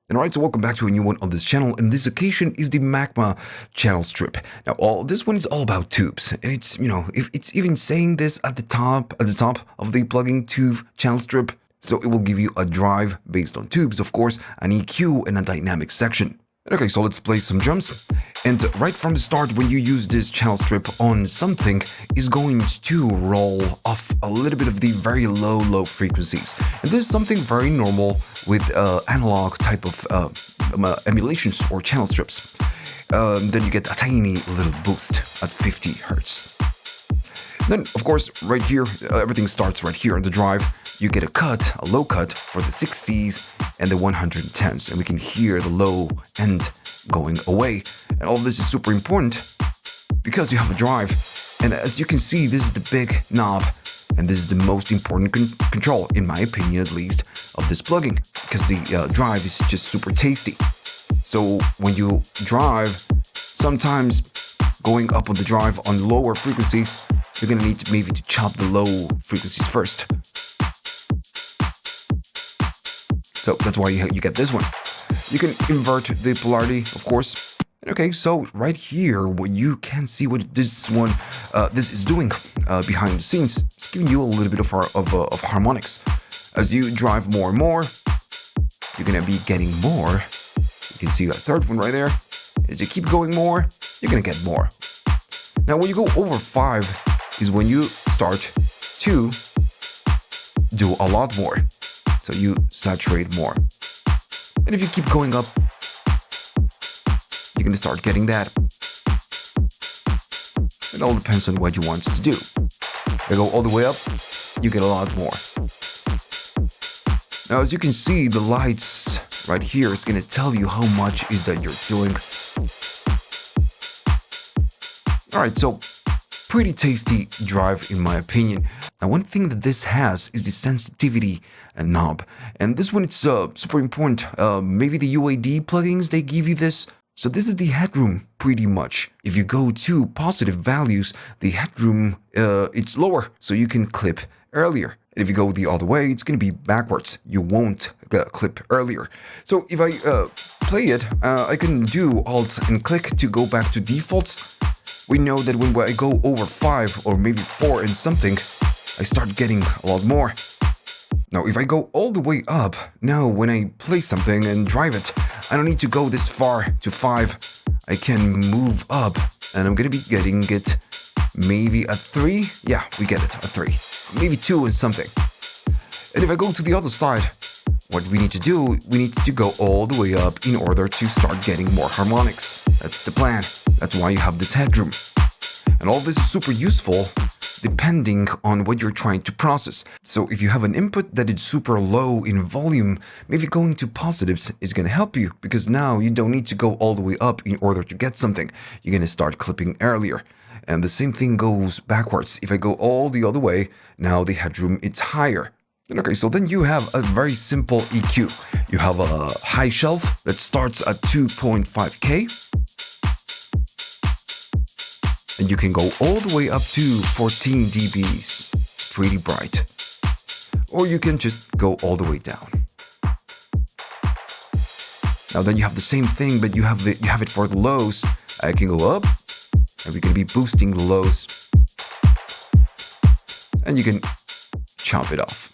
And alright, so welcome back to a new one on this channel, and this occasion is the MAGMA channel strip. Now, this one is all about tubes, and it's, if it's even saying this at the top of the plugin tube channel strip, so it will give you a drive based on tubes, of course, an EQ, and a dynamic section. Okay, so let's play some drums. And right from the start, when you use this channel strip on something, is going to roll off a little bit of the very low frequencies. And this is something very normal with analog type of emulations or channel strips. Then you get a tiny little boost at 50 hertz. Then, of course, right here, everything starts right here on the drive. You get a low cut for the 60s and the 110s, and we can hear the low end going away. And all of this is super important because you have a drive. And as you can see, this is the big knob, and this is the most important control, in my opinion at least, of this plugin, because the drive is just super tasty. So when you drive, sometimes going up on the drive on lower frequencies, you're gonna need to maybe chop the low frequencies first. So that's why you get this one. You can invert the polarity, of course. Okay, so right here, what you can see what this is doing behind the scenes. It's giving you a little bit of harmonics. As you drive more and more, you're gonna be getting more. You can see a third one right there. As you keep going more, you're gonna get more. Now, when you go over 5 is when you start to do a lot more. So you saturate more. And if you keep going up, you're gonna start getting that. It all depends on what you want to do. If you go all the way up, you get a lot more. Now, as you can see, the lights right here is gonna tell you how much is that you're doing. Alright, so pretty tasty drive in my opinion. Now, one thing that this has is the sensitivity knob, and this one it's super important. Maybe the UAD plugins, they give you this. So this is the headroom pretty much. If you go to positive values, the headroom it's lower, so you can clip earlier. And if you go the other way, it's going to be backwards. You won't clip earlier. So if I play it, I can do Alt and click to go back to defaults. We know that when I go over 5 or maybe 4 and something, I start getting a lot more. Now, if I go all the way up, now when I play something and drive it, I don't need to go this far to 5. I can move up, and I'm gonna be getting it maybe at 3. Yeah, we get it at 3. Maybe 2 and something. And if I go to the other side, what we need to do, we need to go all the way up in order to start getting more harmonics. That's the plan. That's why you have this headroom. And all this is super useful depending on what you're trying to process. So if you have an input that is super low in volume, maybe going to positives is going to help you, because now you don't need to go all the way up in order to get something. You're going to start clipping earlier. And the same thing goes backwards. If I go all the other way, now the headroom it's higher. Okay, so then you have a very simple EQ. You have a high shelf that starts at 2.5K. And you can go all the way up to 14 dBs, pretty bright. Or you can just go all the way down. Now then you have the same thing, but you have it for the lows. I can go up, and we can be boosting the lows. And you can chop it off.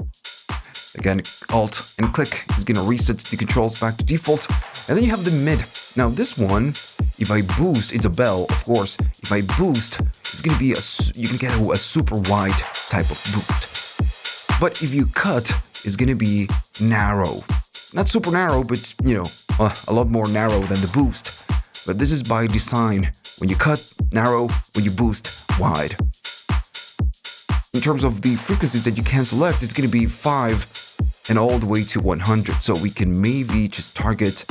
Again, Alt and click is gonna reset the controls back to default. And then you have the mid. Now this one, if I boost, it's a bell, of course. If I boost, it's gonna be you can get a super wide type of boost. But if you cut, it's gonna be narrow. Not super narrow, but a lot more narrow than the boost. But this is by design. When you cut, narrow. When you boost, wide. In terms of the frequencies that you can select, it's gonna be 5 and all the way to 100. So we can maybe just target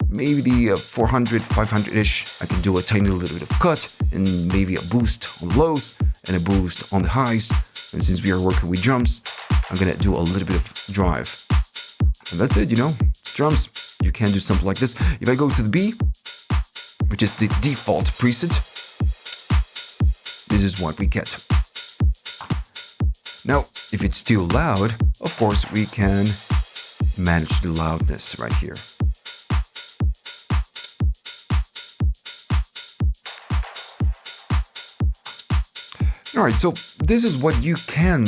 maybe the 400, 500-ish. I can do a tiny little bit of cut and maybe a boost on the lows and a boost on the highs. And since we are working with drums, I'm gonna do a little bit of drive. And that's it, drums. You can do something like this. If I go to the B, which is the default preset, this is what we get. Now, if it's too loud, of course, we can manage the loudness right here. Alright, so this is what you can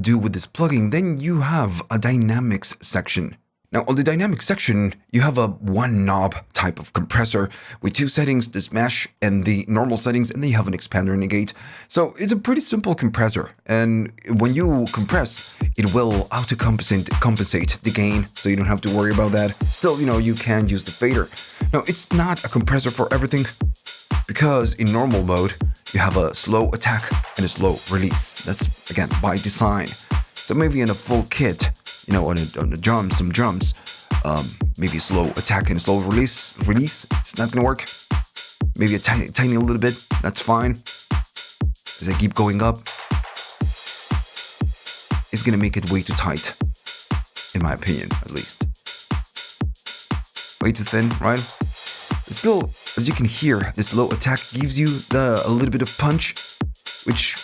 do with this plugin. Then you have a dynamics section. Now on the dynamics section, you have a one knob type of compressor with two settings, the smash and the normal settings, and then you have an expander and a gate. So it's a pretty simple compressor, and when you compress, it will compensate the gain, so you don't have to worry about that. Still, you can use the fader. Now it's not a compressor for everything, because in normal mode, you have a slow attack and a slow release. That's, again, by design. So maybe in a full kit, on the drums, some drums, maybe a slow attack and a slow release, it's not gonna work. Maybe a tiny little bit, that's fine. As I keep going up, it's gonna make it way too tight, in my opinion, at least. Way too thin, right? But still, as you can hear, this low attack gives you a little bit of punch, which,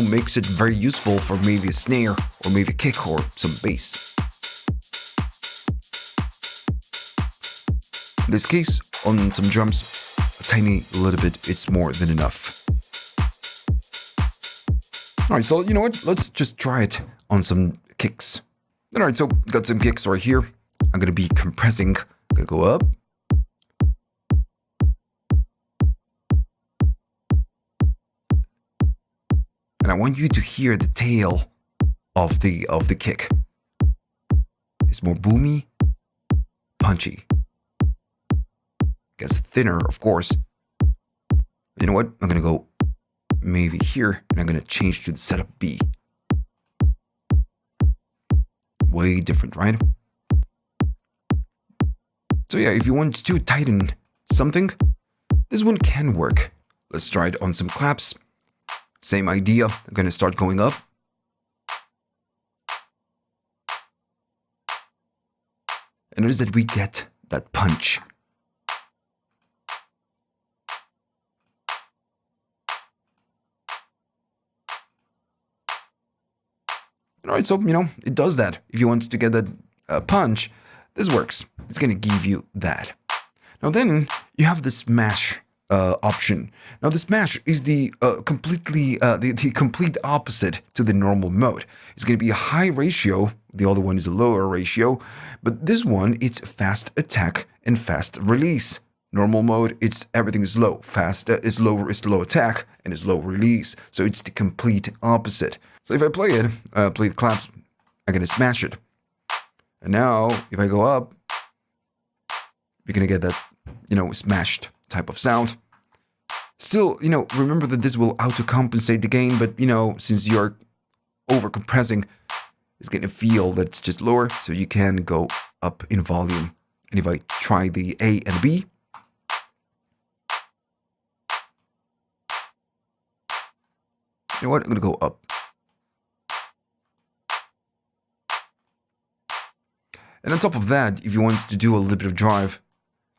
makes it very useful for maybe a snare or maybe a kick or some bass. In this case, on some drums, a tiny little bit, it's more than enough. Alright, so you know what? Let's just try it on some kicks. Alright, so got some kicks right here. I'm gonna be compressing. I'm gonna go up. And I want you to hear the tail of the kick. It's more boomy, punchy. Gets thinner, of course. You know what? I'm gonna go maybe here, and I'm gonna change to the setup B. Way different, right? So yeah, if you want to tighten something, this one can work. Let's try it on some claps. Same idea. I'm gonna start going up. And notice that we get that punch. Alright, so, it does that. If you want to get that punch, this works. It's gonna give you that. Now then, you have the smash option. Now the smash is the complete opposite to the normal mode. It's going to be a high ratio. The other one is a lower ratio, but this one it's fast attack and fast release. Normal mode, everything is low. Fast is lower, is low attack, and is low release. So it's the complete opposite. So if I play the claps, I'm gonna smash it. And now if I go up, you're gonna get that smashed type of sound. Still, remember that this will auto-compensate the gain, but, since you're over-compressing, it's going to feel that it's just lower, so you can go up in volume. And if I try the A and B, you know what? I'm going to go up. And on top of that, if you want to do a little bit of drive,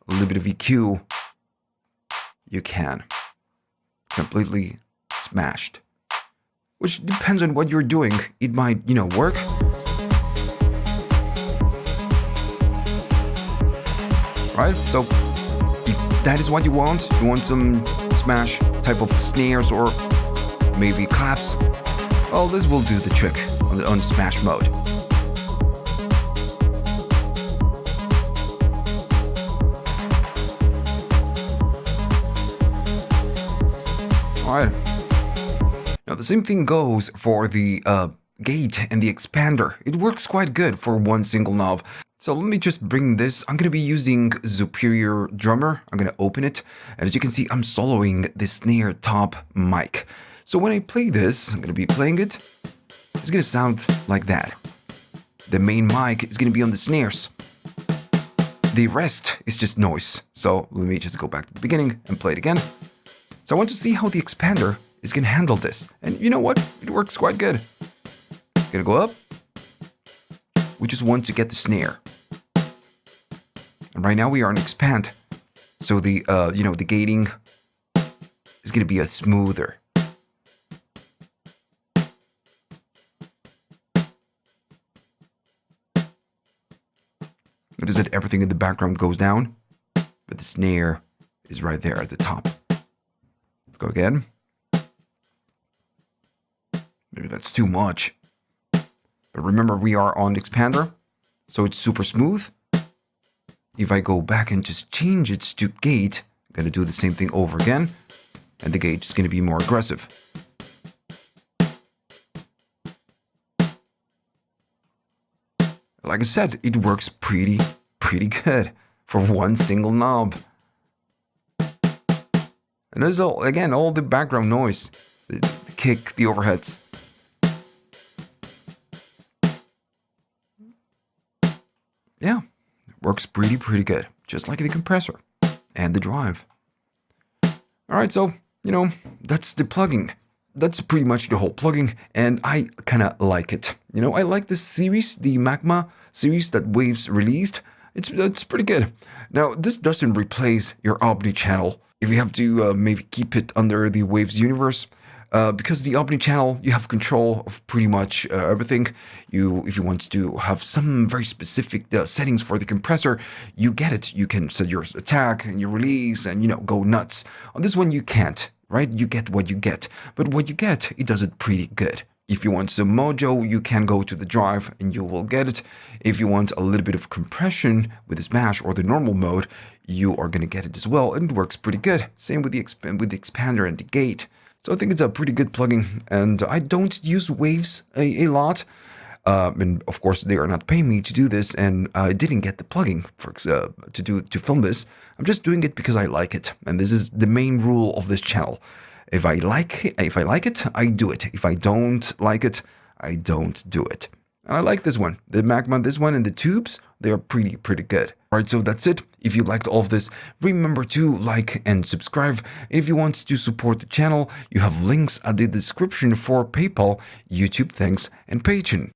a little bit of EQ, you can. Completely smashed. Which depends on what you're doing. It might, work. Right? So, if that is what you want some smash type of snares or maybe claps, well, this will do the trick on smash mode. Alright. Now the same thing goes for the gate and the expander. It works quite good for one single knob. So let me just bring this. I'm going to be using Superior Drummer. I'm going to open it. And as you can see, I'm soloing the snare top mic. So when I play this, I'm going to be playing it. It's going to sound like that. The main mic is going to be on the snares. The rest is just noise. So let me just go back to the beginning and play it again. So I want to see how the expander is going to handle this. And you know what? It works quite good. Gonna go up. We just want to get the snare. And right now we are on expand. So the, the gating is going to be a smoother. Notice that everything in the background goes down, but the snare is right there at the top. Let's go again. Maybe that's too much. But remember, we are on the expander, so it's super smooth. If I go back and just change it to gate, I'm going to do the same thing over again, and the gate is going to be more aggressive. Like I said, it works pretty good for one single knob. And there's all the background noise, the kick, the overheads. Yeah, it works pretty good, just like the compressor and the drive. Alright, so, that's the plugin. That's pretty much the whole plugin, and I kind of like it. I like this series, the MAGMA series that Waves released. It's pretty good. Now, this doesn't replace your Omni channel. If you have to maybe keep it under the Waves universe, because the Omni channel, you have control of pretty much everything. If you want to have some very specific settings for the compressor, you get it. You can set your attack and your release and, go nuts. On this one, you can't, right? You get what you get. But what you get, it does it pretty good. If you want some mojo, you can go to the drive and you will get it. If you want a little bit of compression with the smash or the normal mode, you are going to get it as well. And it works pretty good. Same with the expander and the gate. So I think it's a pretty good plugin, and I don't use Waves a lot. And of course, they are not paying me to do this, and I didn't get the plugin to film this. I'm just doing it because I like it, and this is the main rule of this channel. If I like it, I do it. If I don't like it, I don't do it. And I like this one, the MAGMA, this one, and the tubes. They are pretty good. Alright, so that's it. If you liked all of this, remember to like and subscribe. And if you want to support the channel, you have links at the description for PayPal, YouTube Thanks, and Patreon.